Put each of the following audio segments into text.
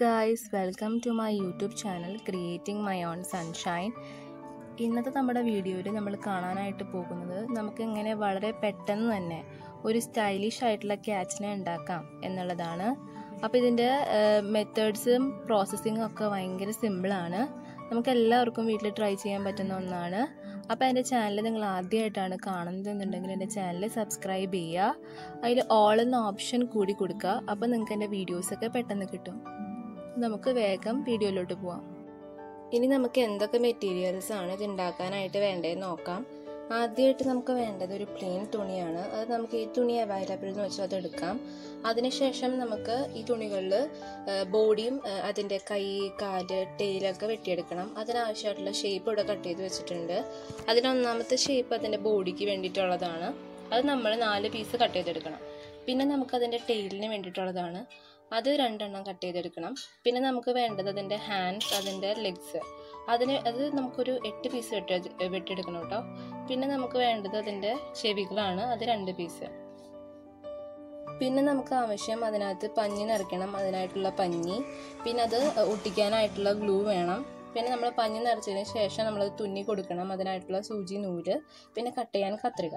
guys, welcome to my YouTube channel Creating My Own Sunshine. ഇന്നത്തെ നമ്മുടെ വീഡിയോയിൽ നമ്മൾ കാണാനായിട്ട് പോകുന്നത് നമുക്ക് എങ്ങനെ വളരെ പെട്ടെന്ന് തന്നെ ഒരു സ്റ്റൈലിഷ് ആയിട്ടുള്ള ക്യാച്ചിനെ ഉണ്ടാക്കാം എന്നുള്ളതാണ്. അപ്പോൾ ഇതിൻ്റെ മെത്തേഡ്സും പ്രോസസ്സിങ്ങും ഒക്കെ ഭയങ്കര സിമ്പിളാണ്. നമുക്ക് എല്ലാവർക്കും വീട്ടിൽ ട്രൈ ചെയ്യാൻ പറ്റുന്ന ഒന്നാണ്. അപ്പോൾ എൻ്റെ ചാനൽ നിങ്ങൾ ആദ്യമായിട്ടാണ് കാണുന്നതെന്നുണ്ടെങ്കിൽ എൻ്റെ ചാനൽ സബ്സ്ക്രൈബ് ചെയ്യുക. അതിൽ ഓൾ എന്ന ഓപ്ഷൻ കൂടി കൊടുക്കുക. അപ്പോൾ നിങ്ങൾക്ക് എൻ്റെ വീഡിയോസൊക്കെ പെട്ടെന്ന് കിട്ടും. നമുക്ക് വേഗം വീഡിയോയിലോട്ട് പോവാം. ഇനി നമുക്ക് എന്തൊക്കെ മെറ്റീരിയൽസ് ആണ് ഇത് ഉണ്ടാക്കാനായിട്ട് വേണ്ടതെന്ന് നോക്കാം. ആദ്യമായിട്ട് നമുക്ക് വേണ്ടത് ഒരു പ്ലെയിൻ തുണിയാണ്. അത് നമുക്ക് ഈ തുണി അവൈലബിൾ എന്ന് വെച്ചാൽ അത് എടുക്കാം. അതിനുശേഷം നമുക്ക് ഈ തുണികളിൽ ബോഡിയും അതിൻ്റെ കൈ, കാല്, ടെയിലൊക്കെ വെട്ടിയെടുക്കണം. അതിനാവശ്യമായിട്ടുള്ള ഷേപ്പ് ഇവിടെ കട്ട് ചെയ്ത് വെച്ചിട്ടുണ്ട്. അതിനൊന്നാമത്തെ ഷേപ്പ് അതിൻ്റെ ബോഡിക്ക് വേണ്ടിയിട്ടുള്ളതാണ്. അത് നമ്മൾ 4 പീസ് കട്ട് ചെയ്തെടുക്കണം. പിന്നെ നമുക്കതിൻ്റെ ടെയിലിന് വേണ്ടിയിട്ടുള്ളതാണ്. അത് 2 എണ്ണം കട്ട് ചെയ്തെടുക്കണം. പിന്നെ നമുക്ക് വേണ്ടത് അതിൻ്റെ ഹാൻഡ്സ്, അതിൻ്റെ ലെഗ്സ്, അത് നമുക്കൊരു 8 പീസ് വെട്ടിയെടുക്കണം കേട്ടോ. പിന്നെ നമുക്ക് വേണ്ടത് അതിൻ്റെ ചെവികളാണ്, അത് 2 പീസ്. പിന്നെ നമുക്ക് ആവശ്യം അതിനകത്ത് പഞ്ഞി നിറയ്ക്കണം, അതിനായിട്ടുള്ള പഞ്ഞി. പിന്നെ അത് ഒട്ടിക്കാനായിട്ടുള്ള ഗ്ലൂ വേണം. പിന്നെ നമ്മൾ പഞ്ഞി നിറച്ചതിന് ശേഷം നമ്മളത് തുന്നി കൊടുക്കണം, അതിനായിട്ടുള്ള സൂചി, നൂല്, പിന്നെ കട്ട് ചെയ്യാൻ കത്രിക.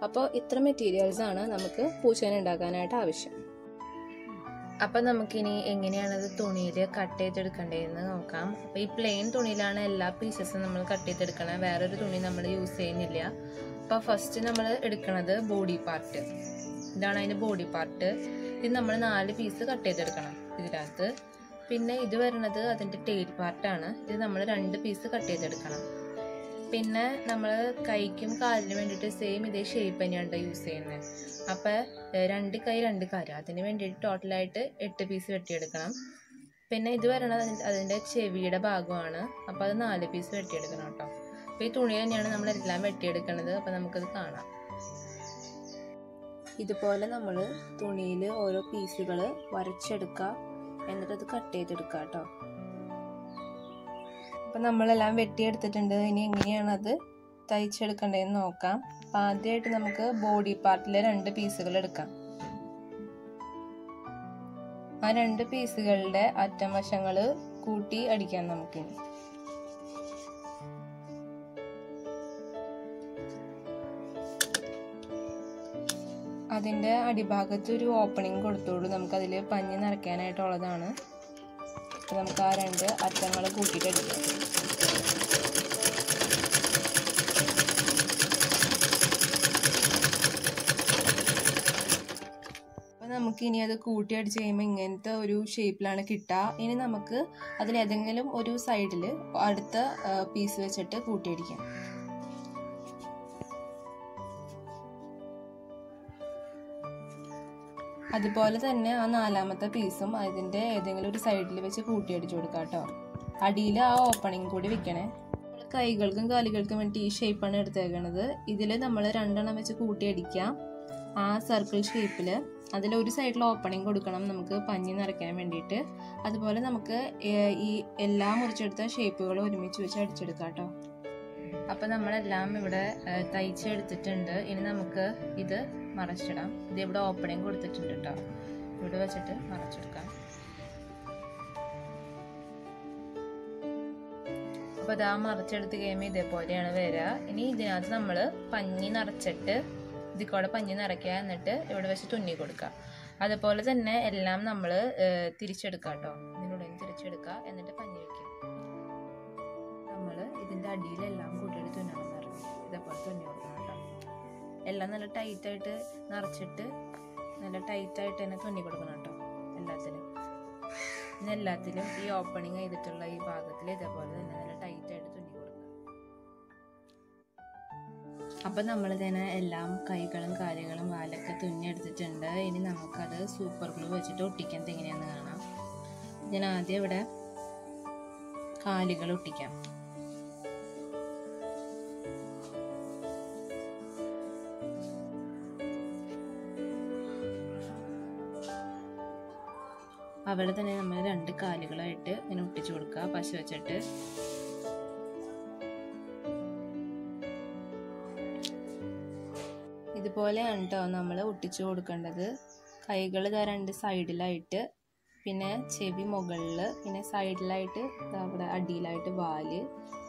അപ്പോൾ ഇത്ര മെറ്റീരിയൽസാണ് നമുക്ക് പൂച്ചേന ഉണ്ടാക്കാനായിട്ട് ആവശ്യം. അപ്പം നമുക്കിനി എങ്ങനെയാണത് തുണിയിൽ കട്ട് ചെയ്തെടുക്കേണ്ടതെന്ന് നോക്കാം. അപ്പോൾ ഈ പ്ലെയിൻ തുണിയിലാണ് എല്ലാ പീസസും നമ്മൾ കട്ട് ചെയ്തെടുക്കണം. വേറൊരു തുണി നമ്മൾ യൂസ് ചെയ്യുന്നില്ല. അപ്പോൾ ഫസ്റ്റ് നമ്മൾ എടുക്കുന്നത് ബോഡി പാർട്ട്. ഇതാണ് അതിൻ്റെ ബോഡി പാർട്ട്. ഇത് നമ്മൾ 4 പീസ് കട്ട് ചെയ്തെടുക്കണം ഇതിനകത്ത്. പിന്നെ ഇത് വരുന്നത് അതിൻ്റെ ടെയിൽ പാർട്ടാണ്. ഇത് നമ്മൾ 2 പീസ് കട്ട് ചെയ്തെടുക്കണം. പിന്നെ നമ്മൾ കൈക്കും കാലിനും വേണ്ടിയിട്ട് സെയിം ഇതേ ഷേപ്പ് തന്നെയാണ് യൂസ് ചെയ്യുന്നത്. അപ്പോൾ 2 കൈ 2 കാല്, അതിന് വേണ്ടിയിട്ട് ടോട്ടലായിട്ട് 8 പീസ് വെട്ടിയെടുക്കണം. പിന്നെ ഇത് വരണത് അതിൻ്റെ ചെവിയുടെ ഭാഗമാണ്. അപ്പോൾ അത് 4 പീസ് വെട്ടിയെടുക്കണം കേട്ടോ. അപ്പോൾ ഈ തുണി തന്നെയാണ് നമ്മളെല്ലാം വെട്ടിയെടുക്കുന്നത്. അപ്പോൾ നമുക്കത് കാണാം. ഇതുപോലെ നമ്മൾ തുണിയിൽ ഓരോ പീസുകൾ വരച്ചെടുക്കുക, എന്നിട്ടത് കട്ട് ചെയ്തെടുക്കുക കേട്ടോ. അപ്പം നമ്മളെല്ലാം വെട്ടിയെടുത്തിട്ടുണ്ട്. ഇനി എങ്ങനെയാണ് അത് തയ്ച്ചെടുക്കേണ്ടതെന്ന് നോക്കാം. അപ്പം ആദ്യമായിട്ട് നമുക്ക് ബോഡി പാർട്ടിലെ 2 പീസുകൾ എടുക്കാം. ആ 2 പീസുകളുടെ അറ്റം വശങ്ങൾ കൂട്ടി അടിക്കാം നമുക്കിനി. അതിൻ്റെ അടിഭാഗത്ത് ഒരു ഓപ്പണിങ് കൊടുത്തോളൂ. നമുക്കതിൽ പഞ്ഞി നിറയ്ക്കാനായിട്ടുള്ളതാണ്. അപ്പോൾ നമുക്ക് ആ 2 അറ്റങ്ങൾ കൂട്ടിയിട്ടെടുക്കാം. അപ്പോൾ നമുക്കിനി അത് കൂട്ടി അടിച്ച് കഴിയുമ്പോൾ ഇങ്ങനത്തെ ഒരു ഷേപ്പിലാണ് കിട്ടുക. ഇനി നമുക്ക് അതിലേതെങ്കിലും ഒരു സൈഡിൽ അടുത്ത പീസ് വെച്ചിട്ട് കൂട്ടിയടിക്കാം. അതുപോലെ തന്നെ ആ 4ാമത്തെ പീസും അതിൻ്റെ ഏതെങ്കിലും ഒരു സൈഡിൽ വെച്ച് കൂട്ടിയടിച്ചു കൊടുക്കാം കേട്ടോ. അടിയിൽ ആ ഓപ്പണിങ് കൂടി വെക്കണേ. കൈകൾക്കും കാലുകൾക്കും വേണ്ടി ഈ ഷേപ്പാണ് എടുത്തേക്കണത്. ഇതിൽ നമ്മൾ 2 എണ്ണം വെച്ച് കൂട്ടിയടിക്കാം ആ സർക്കിൾ ഷേപ്പിൽ. അതിലൊരു സൈഡിൽ ഓപ്പണിങ് കൊടുക്കണം നമുക്ക് പഞ്ഞി നിറയ്ക്കാൻ വേണ്ടിയിട്ട്. അതുപോലെ നമുക്ക് ഈ എല്ലാ മുറിച്ചെടുത്ത ഷേപ്പുകളും ഒരുമിച്ച് വെച്ച് അടിച്ചെടുക്കാം കേട്ടോ. അപ്പോൾ നമ്മളെല്ലാം ഇവിടെ തയ്ച്ചെടുത്തിട്ടുണ്ട്. ഇനി നമുക്ക് ഇത് മറച്ചിടാം. ഇത് ഇവിടെ ഓപ്പണിങ് കൊടുത്തിട്ടുണ്ട് കേട്ടോ. ഇവിടെ വെച്ചിട്ട് മറച്ചെടുക്കാം. അപ്പോൾ ഇതാ മറച്ചെടുത്ത് കഴിയുമ്പോൾ ഇതേപോലെയാണ് വരിക. ഇനി ഇതിനകത്ത് നമ്മൾ പഞ്ഞി നിറച്ചിട്ട് ഇതിക്കൂടെ പഞ്ഞി നിറയ്ക്കുക, എന്നിട്ട് ഇവിടെ വെച്ച് തുന്നി കൊടുക്കുക. അതുപോലെ തന്നെ എല്ലാം നമ്മൾ തിരിച്ചെടുക്കുക കേട്ടോ. ഇതിനുള്ളിൽ തിരിച്ചെടുക്കുക, എന്നിട്ട് പഞ്ഞി വയ്ക്കുക. നമ്മൾ ഇതിൻ്റെ അടിയിലെല്ലാം കൂട്ടിയിട്ട് തുന്നണം നിറഞ്ഞു ഇതേപോലെ തുന്നി കൊടുക്കണം കേട്ടോ. എല്ലാം നല്ല ടൈറ്റായിട്ട് നിറച്ചിട്ട് നല്ല ടൈറ്റായിട്ട് തന്നെ തുന്നി കൊടുക്കണം കേട്ടോ എല്ലാത്തിലും. പിന്നെ എല്ലാത്തിലും ഈ ഓപ്പണിങ് ചെയ്തിട്ടുള്ള ഈ ഭാഗത്തിൽ ഇതേപോലെ തന്നെ നല്ല ടൈറ്റായിട്ട് തുന്നി കൊടുക്കണം. അപ്പം നമ്മൾ തന്നെ എല്ലാം കൈകളും കാലുകളും വാലൊക്കെ തുന്നിയെടുത്തിട്ടുണ്ട്. ഇനി നമുക്കത് സൂപ്പർ ഗ്ലൂ വെച്ചിട്ട് ഒട്ടിക്കുന്നത് എങ്ങനെയാണെന്ന് കാണാം. ഞാൻ ആദ്യം ഇവിടെ കാലുകൾ ഒട്ടിക്കാം. അവിടെ തന്നെ നമ്മൾ 2 കാലുകളായിട്ട് ഇങ്ങനെ ഒട്ടിച്ചു കൊടുക്കുക പശ വെച്ചിട്ട്. ഇതുപോലെയാണ് കേട്ടോ നമ്മൾ ഒട്ടിച്ചു കൊടുക്കേണ്ടത്. കൈകൾ 2 സൈഡിലായിട്ട് പിന്നെ ചെവി മുകളിൽ, പിന്നെ സൈഡിലായിട്ട് അവിടെ അടിയിലായിട്ട് വാല്,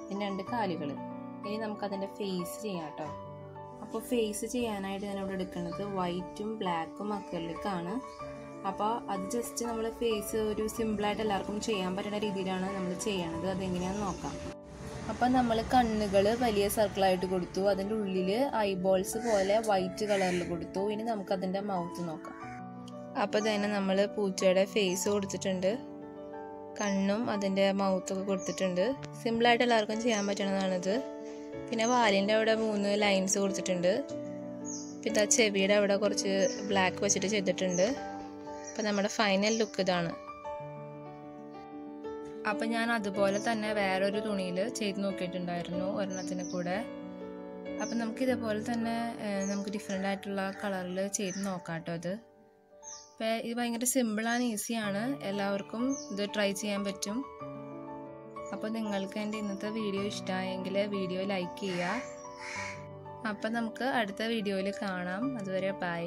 പിന്നെ 2 കാലുകൾ. ഇനി നമുക്കതിൻ്റെ ഫേസ് ചെയ്യാം കേട്ടോ. അപ്പോൾ ഫേസ് ചെയ്യാനായിട്ട് ഞാനിവിടെ എടുക്കുന്നത് വൈറ്റും ബ്ലാക്കും അക്രിലിക്കാണ്. അപ്പോൾ അത് ജസ്റ്റ് നമ്മൾ ഫേസ് ഒരു സിമ്പിളായിട്ട് എല്ലാവർക്കും ചെയ്യാൻ പറ്റുന്ന രീതിയിലാണ് നമ്മൾ ചെയ്യണത്. അതെങ്ങനെയാണെന്ന് നോക്കാം. അപ്പം നമ്മൾ കണ്ണുകൾ വലിയ സർക്കിളായിട്ട് കൊടുത്തു, അതിൻ്റെ ഉള്ളിൽ ഐബോൾസ് പോലെ വൈറ്റ് കളറിൽ കൊടുത്തു. ഇനി നമുക്കതിൻ്റെ മൗത്ത് നോക്കാം. അപ്പോൾ തന്നെ നമ്മൾ പൂച്ചയുടെ ഫേസ് കൊടുത്തിട്ടുണ്ട്, കണ്ണും അതിൻ്റെ മൗത്തൊക്കെ കൊടുത്തിട്ടുണ്ട്. സിമ്പിളായിട്ട് എല്ലാവർക്കും ചെയ്യാൻ പറ്റുന്നതാണിത്. പിന്നെ വാലിൻ്റെ അവിടെ 3 ലൈൻസ് കൊടുത്തിട്ടുണ്ട്. പിന്നെ ചെവിയുടെ അവിടെ കുറച്ച് ബ്ലാക്ക് വെച്ചിട്ട് ചെയ്തിട്ടുണ്ട്. അപ്പം നമ്മുടെ ഫൈനൽ ലുക്ക് ഇതാണ്. അപ്പം ഞാൻ അതുപോലെ തന്നെ വേറൊരു തുണിയിൽ ചെയ്ത് നോക്കിയിട്ടുണ്ടായിരുന്നു ഒരെണ്ണത്തിന് കൂടെ. അപ്പം നമുക്കിതേപോലെ തന്നെ നമുക്ക് ഡിഫറെൻ്റ് ആയിട്ടുള്ള കളറിൽ ചെയ്ത് നോക്കാം കേട്ടോ. അപ്പോൾ ഇത് ഭയങ്കര സിമ്പിളാണ്, ഈസിയാണ്, എല്ലാവർക്കും ഇത് ട്രൈ ചെയ്യാൻ പറ്റും. അപ്പോൾ നിങ്ങൾക്ക് എൻ്റെ ഇന്നത്തെ വീഡിയോ ഇഷ്ടമായെങ്കിൽ വീഡിയോ ലൈക്ക് ചെയ്യുക. അപ്പം നമുക്ക് അടുത്ത വീഡിയോയിൽ കാണാം. അതുവരെ ബൈ.